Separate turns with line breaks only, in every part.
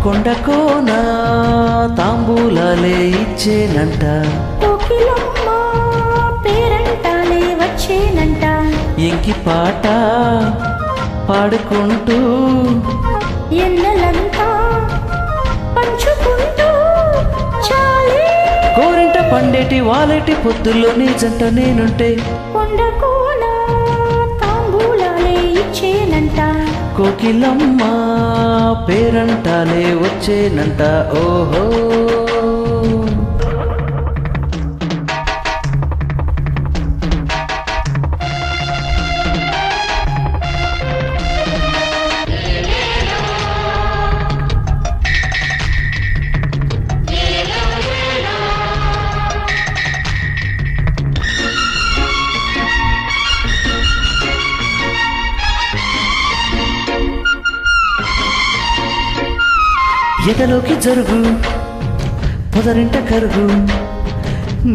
కొండకోన తాంబూలాలే ఇచ్చేనంట,
కోకిలమ్మ పేరంటాలే వచ్చేనంట.
ఎంకి పాట పాడుకుంటూ
ఎన్నెలంతా పంచుకుంటూ చాలే
గోరింట పండేటి వాలేటి పొద్దుల్లోనే జంట నేనుంటే,
కొండకోన తాంబూలాలే ఇచ్చేనంట.
కోకిలమ్మ పేరంటాలే వచ్చేనంట. ఓహో ఎదలోకి జరుగు పొదరింట కరుగు,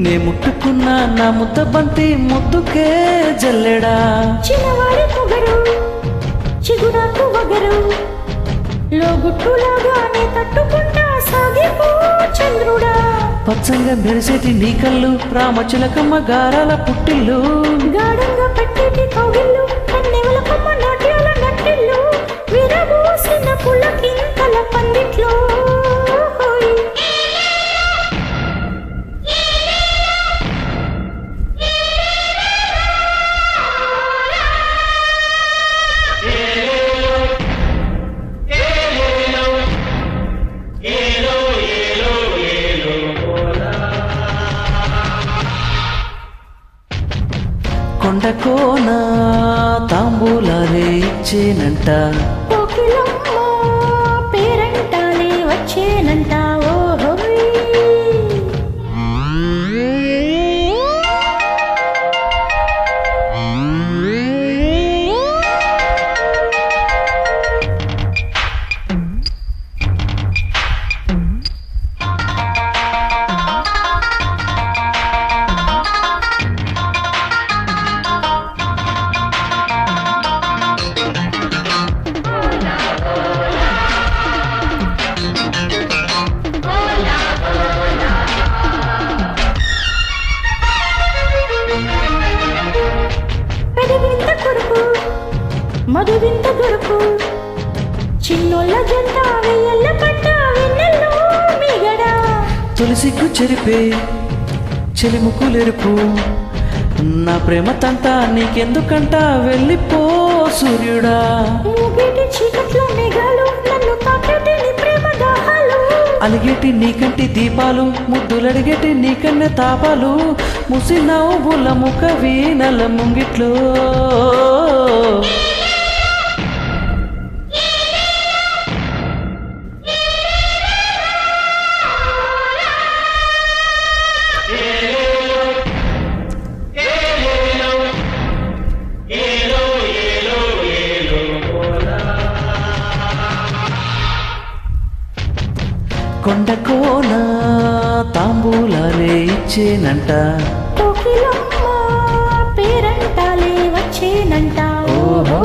నే ముట్టుకున్న నా ముద్ద బంతి ముద్దుకే జల్లెడా.
చిన్నవాడి పొగరు చిగురాకు వగరు, లోగుట్టులాగానే తట్టుకుంటా సాగిపో చంద్రుడా.
పచ్చంగా మెరిసేటి నీ కళ్ళు రామచిలకమ్మ గారాల పుట్టిల్లు,
గాఢంగా పట్టేటి కౌగిళ్ళు కన్నెవల కొమ్మ నాట్యాల నట్టిల్లు, విరబూసిన పులకింతల పందిట్లో.
కొండకోన తాంబూలాలే ఇచ్చేనంట,
కోకిలమ్మ పేరంటాలే వచ్చేనంట. ఓహో మధువింత దొరుకు చిన్నోళ్ళ జంట వెయ్యల్ల పట్ట వెన్నెల్లో మిగడా.
తొలిసిగ్గు చెరిపే చెలిముకులెరుపు, నా ప్రేమ తంట నీకెందుకంట వెళ్ళిపో సూర్యుడా.
మూగేటి చీకట్ల మేఘాలు నన్ను తాకేటి నీ ప్రేమ దాహాలు,
అలిగేటి నీకంటి దీపాలు ముద్దులడిగేటి నీకన్నె తాపాలు, ముసినావు బుల్ల ముఖ వీణల ముంగిట్లో. కొండకోన తాంబూలాలే ఇచ్చేనంట,
కోకిలమ్మ పేరంటాలే వచ్చేనంట.
ఓహో